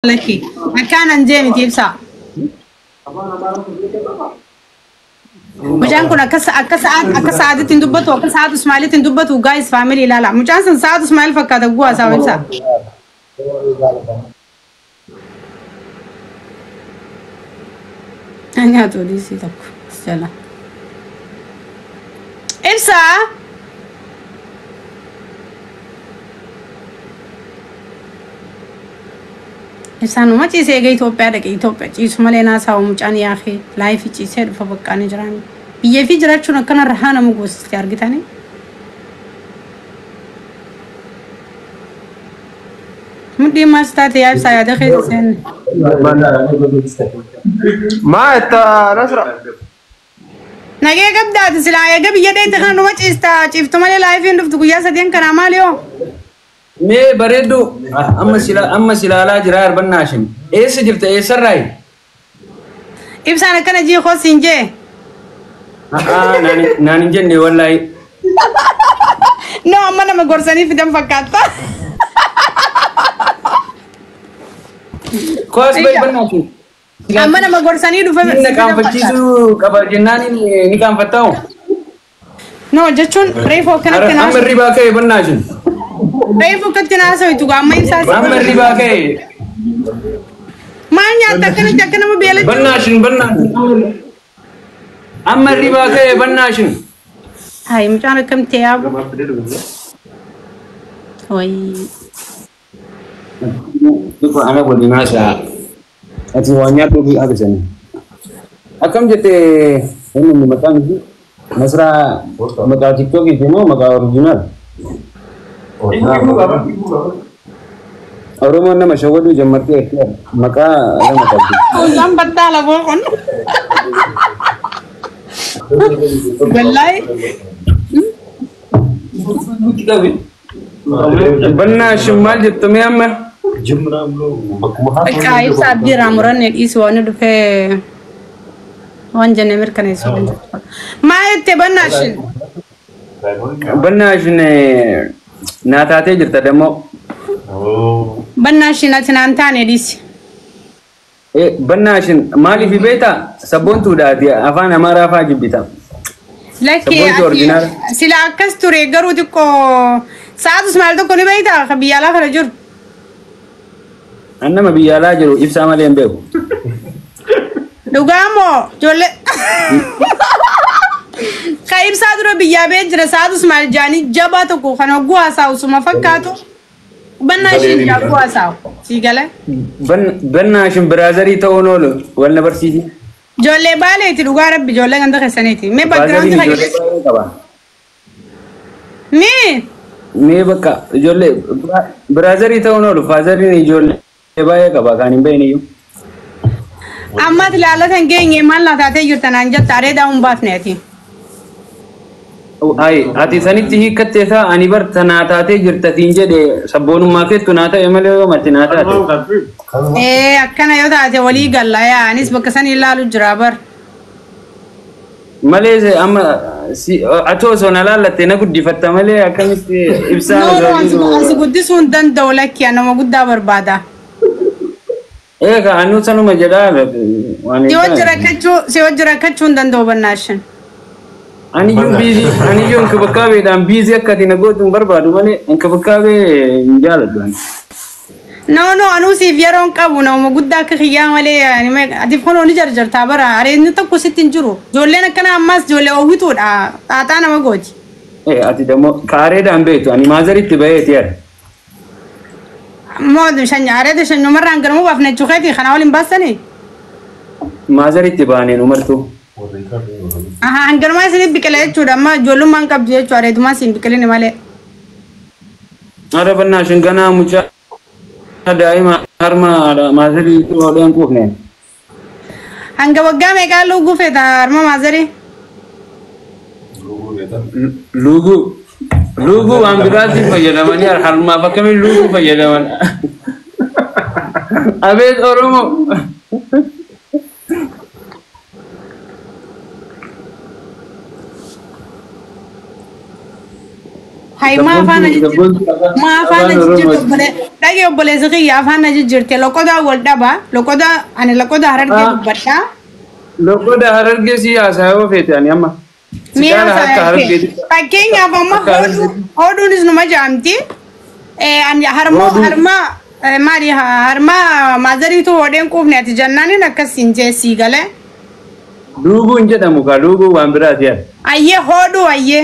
لكي مكان انجيمي تيبسا مجان كنا كساعد تندبت وكساعد اسماعيل تندبت وجايز فاميلي لا مجان ساعد اسماعيل فكذا جوا ساويسا أنا تودي سيتك سلا إبسا إنسان ما تيجي يجي توبة تيجي مالنا ساوم جاني يا أخي لايف تيجي فبكاني جراني يفي جرات شو نكنا رهانا مقوس كارجي تاني مدي ما استات يا إبسا هذا خير سن ما أنت نصر نجي قبضة تسلا يا قبي يدي تخانو ما تيجي شفت مالي لايف يندف تقولي سدين كنا ماليو مي بريدو أما سلا لا جرار بناشم إيه سجلت إيه سراي إبسا أنا كنا جي خوش إنجي ناني جنّي والله no أما أنا مقرصني في دم فكاتا خوش بي بناشم أما أنا مقرصني دو فم إنك كان فتشيسو كبر جناني نكان فتاو no جتشون ريفو كنا أما الربا كي بناشم ريفو كنا سوي تقول أما إنسان أما الربا كي ما نيا تكنا ما بيلد بناشن أما الربا كي بناشن هاي مجانا كم تيابو وي Duka anak boleh nasa. Ati wanya tu di ada sana. Akam jete ini ni makan ni. Nasra makan TikTok itu no makan original. Orang mana masyarakat tu jamar ke maka ada makan. Uzam batal lah boleh. Belai. Banna shumal jete me amma. Kaib sabdi ramuran nek iswani dupe wanja nemir kan iswani ma ette bannashin na tate jirta demo bannashin atinantane disi bannashin mali fi beta sabontu da dia afana mara fa jibita laki sila akasture garu diko saad usmal to koni beta khabiyala kharajur anna ma biya la jiru ifsa male mbeu dugamo jolle khaib sadro biya be jira saad usmal jani jabato ko khana gwa sa usuma fakkato bannashin ya gwa sa sigale bannashin brazari to onolo wala barsisi jolle bale ti duga rabbi jolle ganda khasaneti me background me baka jolle brazari to onolo fazari ni jolle baya kaba kanin bayni yu amma tilala tangenge man la tate yurtanan jattare da bafneti ay ati saniti hikatte sa ani bar tanata te jirtatin jede sabonu ma ke tunata emale yo matinata akkana yo tate wali galla ya anis bakasani lalu jrabar maleze amma si ato sonala latte na guddi fatta male akamiti ibsana no asi guddi sun dan dawlaki ana ma gudda barbada ka anu sanu majada wani si wajra kachu dan do banashin ani yum kabakabe dan busy akati na godum barbadu male an kabakabe njala duan no anu si vieron kabu no mo gudda ka khiya male yani me adi fono ni jarjar tabara are ni to ko sitin juro jolle na kana mas jolle o witu da tata na magoji ati demo kare da ambeto ani mazari tibayet yar مود شنيارة ده شنو مرة أنكر بافني شوكتي خنا أولين باسني mazari tibane numartu أنكر ما يصير بكلة شو دما جولو مان كبجة شو أريد ما سين بكلة نمالة ada bannashin gana mucha daima har ma mazari to dan ko ne أنكر وجا ميكا لوجو في دار ما مازري lugu ambirati fayyadaman yar harma bakami lugu fayyadaman abed oromo Hai ma afaan jijjiirtu bale dhage obboleessa kiyya afaan na jijjiirte loqoda wal dhaba loqoda ani loqoda harargee dubbadha loqoda harargee siyaasa yoo feete ani amma fakkeenyaaf amma hoduunis numa jaamti ani harma maali harma maazariitu hodheen quufne ati jannaanin akkasiin jeessii galee duuguun jedhamu ka duuguu waan biraati yaa ayyee hoduu ayyee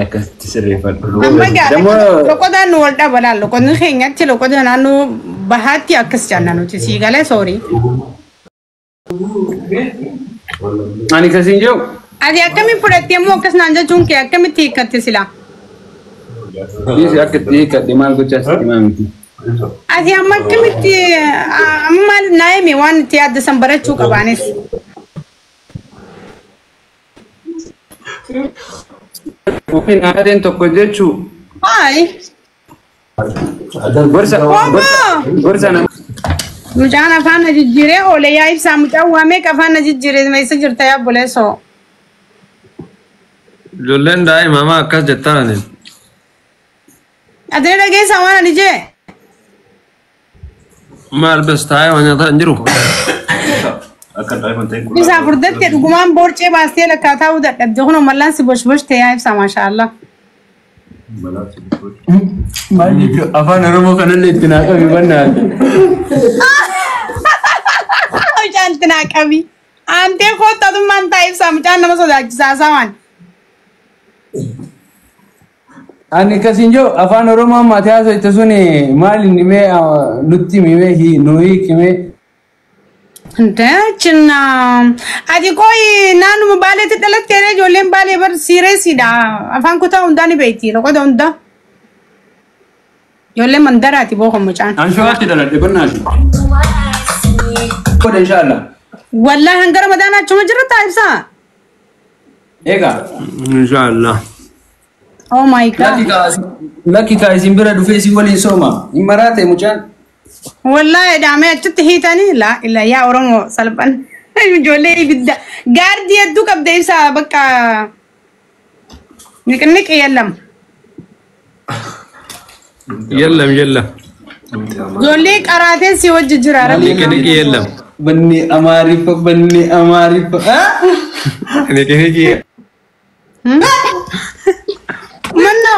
akkasitti sirreeffadhu amma gaara loqodaan nu wal dhaba laal loqodni keenyatti loqoda naannoo bahaatti akkas jannanuti sii galee soorii ani kasiin jiru ati akkamiin fudhattee immoo akkas naan jechuun kee akkamitti hiikkatte silaa Isi akkatti hiikkadhe maal gochaa sitti maamiti ati amma akkamitti amma maal naayime waan itti yaaddasan barachuu qabaanis Ofiin aadeen tokko jechuu hayi gorsa nama mucaan afaan na jijjiiree oole yaa ibsaa mucaan waamee afaan na jijjiiree meessa jirta yaa buleessoo ijoolleen daa'immaa akkas jettaan ati dhageessaa waan ani jee maal bes taa'ee waan nyaataa hin jiru ibsaa furdatte dhugumaan boorcee baastee lakkaataa dadhabde kun mallaan si bosh ta'ee ibsaa maashaallah afaan oromoo kanallee itti naa qabi bannaan mucaan itti naa qabi aantee koottatummaan taa'e ibsaa mucaan nama sodaachisaa samaan ani kasiin jiru afaan oromoo ammaati haasa'e sun maal inni mee nutti mimee nuyi kimee Dachinna ati koi nanu mubale te dalattere ijoolleen baalee bar siireesiidha afaan kutaa hundaa ni beekti loqoda hunda ijoolleen mandaraati booko mucaan an sho'aatti daladhe bannaati koda inshallah wallahi hanga ramadaana achuma jirta ibsa eega inshallah oh my god laki ka isin bira dhufee si waliin sooma hin maraate mucaan wallahi daamee achitti hiitani la illa yaa oromoo salphan ijoollee ibidda gaardii hedduu qabda ibsa bakka niqniq yallam ijoollee qaraatee si wajji jira rabbi niqniq yallam banni amaarifa niqniq manno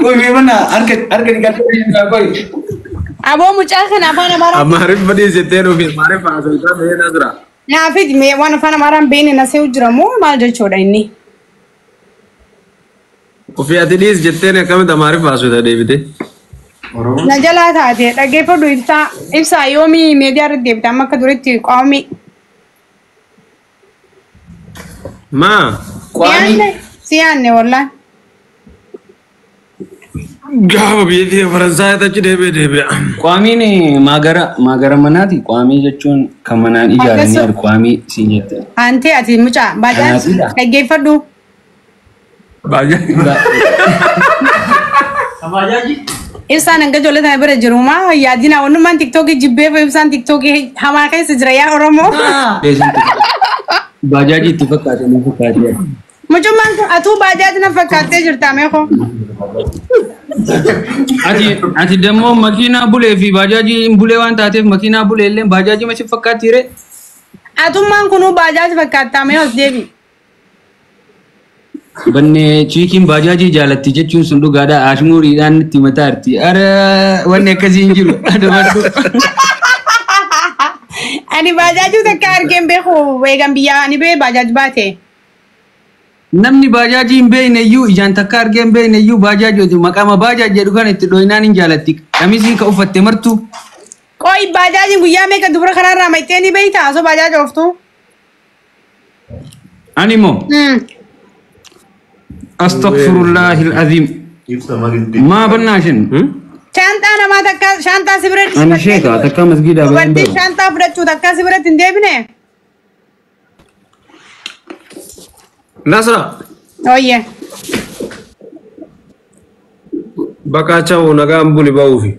koy me bana arka digataa koy abo mucaa kana afaan amaaraa amaarif badii jettee dhufi amaarif haasawaa ta'ee jira naafid mee waan afaan amaaraan beene na seewu jira moo maal jechuudha inni ofii ati dhiis jetteen akkamitti amaarif haasawaa deebite na jalaa taate dhaggeeffadhu ibsaa yoomii meediyaa irratti deebite amma akka duritti qaawmi maa siyaanne wallaan gaafa biyya faransaay achi deebi'a qaamiin maagara manaati qaamii jechuun kan manaan ijaaranii ar qaamii siin jette antee ati mucaa baajaan dhaggeeffadhu ibsaan hanga ijoollee tana bira jiru maa yaadina wannumaan tiktookii jibbeef ibsaan tiktookii hamaa keessa jira yaa oromoo baajaaji itti fakkaate ni fakkaate mucummaan kun atuu baajaaji na fakkaattee jirta meeqo ati demmo makina bulee fi baajaaji bulee waan taateef makina bulee illee baajaaji machi fakkaatire atummaan kun baajaaji fakkaattaa mee os deebi banne chiikin baajaaji jaalatti jechuun sun dhugaadha ashmuuriidhaan itti mataa arti ara wanni akkasii hin jiru adabadhu ani baajaaji takka argeen beeku eegan biyyaa ani bee baajaaji baate namni baajaaji hin beekne iyyuu ijaan takka argee hin beekne iyyuu baajaaji maqaama baajaaji jedhu kan itti dhoyinaan hin jaalatti qamisii ka uffatte martu qoy baajaaji guyyaa meeqa dubara karaarraa maitee ni beeyta osoo baajaaji ooftu animo astaghfirullahi alazim ma bannaashin shaantaa namaa takka shaantaa sibiratti ani sheeka takka masgiida dubartii shaantaa fudhachuu takka sibiratti hin deebine Nasra oyye bakaacha nagaan buli ba'uufi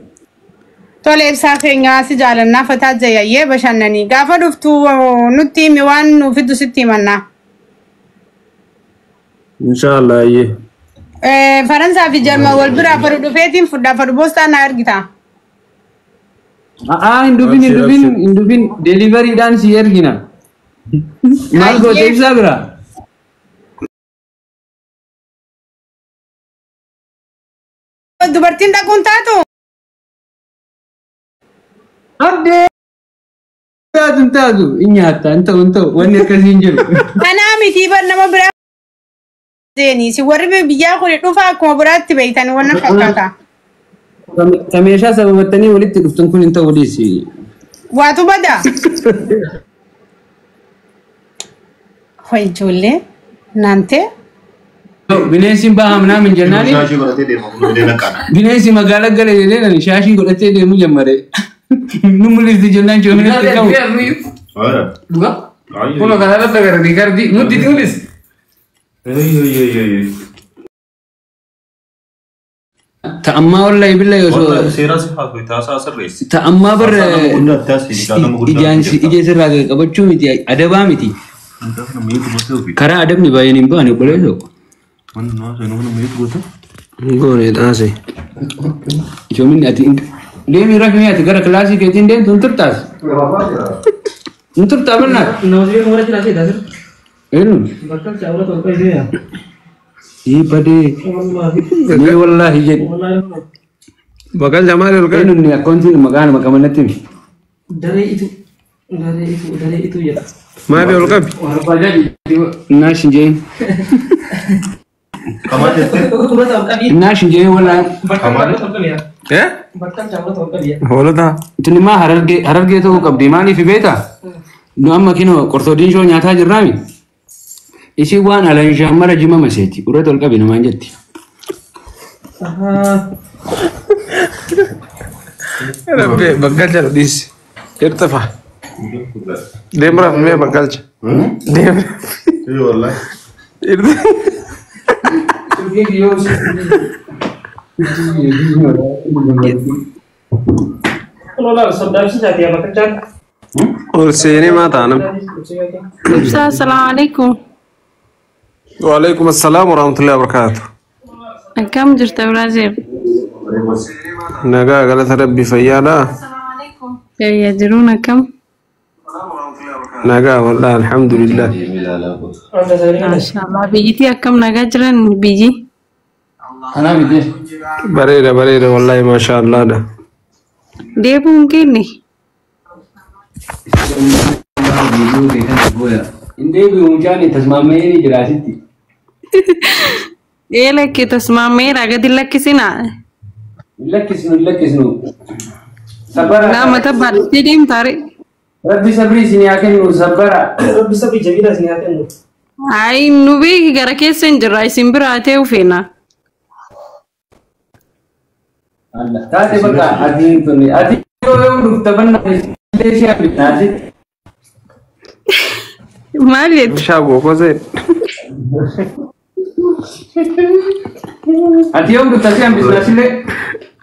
tole ibsaa keenyaa si jaalannaa fataa jayayyee bashannanii gaafa dhuftu nutti himi waan nuuf fiddu sitti himannaa inshallah ayyee فرنسا في جرما والبرا فرد فيتين فدا فرد بوستا نارجتا Indufin delivery dan si ergina. Mal go te sabra. dubartiin dhaquun taatu Abde. Taatu inyata anta wanni akkasiin jiru. kanaa miti bar nama biraa deeni si warri biyyaa kun dhufa akkuma biraatti beeytan wannan fakkaata Kameeshaa sababattanii walitti dhuftan kun hin ta'u dhiisi. waatu bada hoy ijoollee naante Bineensi bahamnaa min jennaani. Shaashii godhatee deema kunuunee naqaana. Bineensi magaalaa galee jedhee shaashii godhatee deemuu jammare. Nu mul'isi jennaan joominitti qabu. Dhuga? Kuno kanarratti agarri gardi nutti tuulis. Ta'ammaa wallahi billa yoo Seeraa si haasawee taasaa sirreessi. ta'ammaa bar Hunda addaas ilaalama guddaa. ijaansi ija sirraa qabachuu miti adabaa miti. Karaa adabni baay'een hin baane qoleessoo. Goone taase. Joominni ati deemii rafni ati gara kilaasii keetiin deemtu hin turtaas. Hin turtaa bannaa. Eenyu? Ii badee. Ni wallahi jedhi. Bakal jamaal ol Eenyu ni akkoontiin maqaan maqamanatti himi. Daree itu ya. maali ol qabi. Naashin jeen. Kamaa jettee? Naashin jeen wallahi. Eh? Bakkan cabut orang dia. Hoolota. Tuni maa harargee ta'uu qabdi maaliif beektaa? Nu amma kinoo qortoodiin shoo nyaataa jirraami. Ishii waan alaan shaamara jima maseeti. Urratti ol qabi namaan jetti. Rabbi bakkalcha dhiisi. Irtafa. Deemra mee bakkalcha. Deemra. Wallahi. Kalau lah saudara sih jadi apa kerja? Ol seenee maa taanam. Assalamualaikum. Waalaikum assalaam warahmatullahi wabarakatuh. Akkam jirta Brazil? Nagaa galata rabbi fayyaadha. Ya jiruun akkam? Nagaa wallahi alhamdulillah. Mashallah. Biyyittii akkam nagaa jiran biyyi? Kanaa miti. Bareeda wallahi masha Allah dha. Deebiin kenne? Indee biyyuunchaan tasmaamee jiraasitti. Eelakki tasmaameera gadi lakkisinaa? Lakkisnu. Sabara. Nama tabbaatti deemtaare? Rabbi sabrii isin haa kennu sabara. Bisa bijabila sini akan tu. Ay nu beeki gara keessa hin jirra isin biraa ta'uu feena. Taate bakka ati tunni ati yoo dhufta banna leeshii abitaati. Maal jettu? Shaago kosee. Ati yoo dhufta si hambisnaasillee.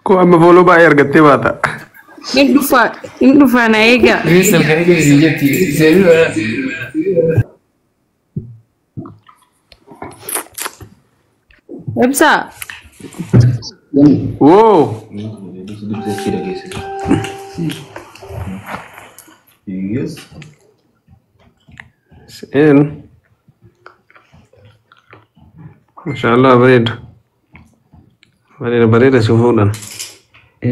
Ko amma fooloo baay'ee argattee baata. Hin dhufa na eega. Ibsa. Woo. Yes. Seen. Masha Allah bareeda. Bareeda si fuudhan.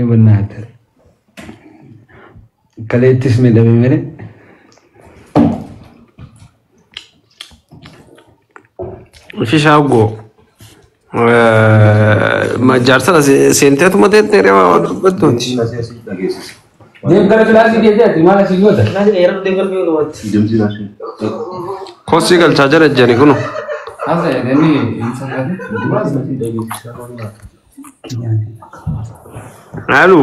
Bannaata. Kaleettis midhame mere. Fi shaago. Jaarsala seenteetuma teettee waa dubbattuuti. Deem gara kilaasii keessatti maal asii goota? Nanti daerah dengar kau lewat. Jamsi nasi. Kosii galchaa jira jeni kunu. Haasa jedhanii Haalu.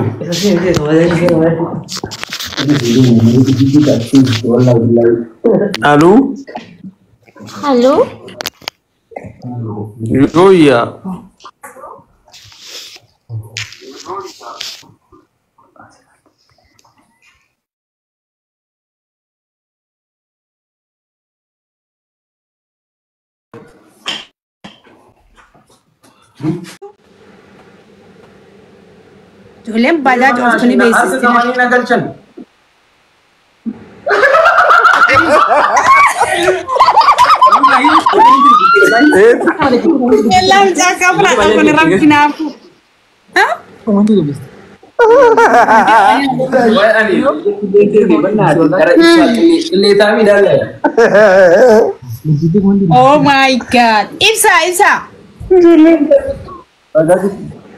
Haalu. Halo, Yooyya. ijoolleen bajaaj ooftu ni beeksistii. Kamaanii na galchan. Elam cakap lah aku nerap kenapa? Hah? Wai ani. Benar. Cara ini kami dah le. Oh my god. Ibsa.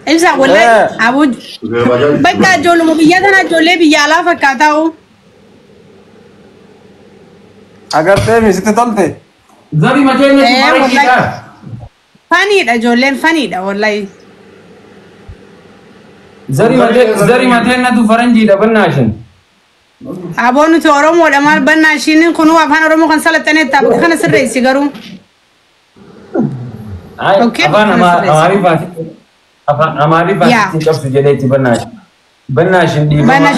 Ibsa wallahi abu bakka jolo mo biya thana jole biya la fakata ho. अगर ते मिसते तलते Zari macam ni mari kita. Funny dah jolen funny dah wallahi. Zari macam na tu Faranji dah benar sih. Abonu to oromo da mal banna shinin kunu afan oromo kan salatane tab kana sirre sigaru. Okay. हमारी बात कब से जले थी बनना शिंदी बनना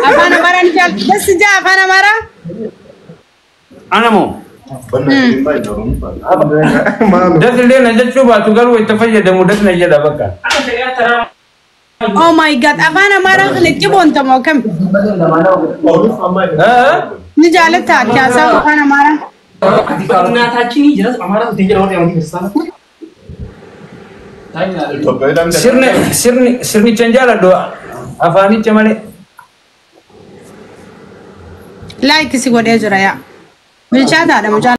afan amara ni bas ja afan amara anamo das le na jaccu ba tu garu ita fayyada mu das na yada baka oh my god afan amara ne ki bonta mo kam ni jalata kya sa afan amara na ta cini jelas amara tu tinggal orang yang di sana. sirni canjala do afani chamale like si gode jura ya bilchata da mujal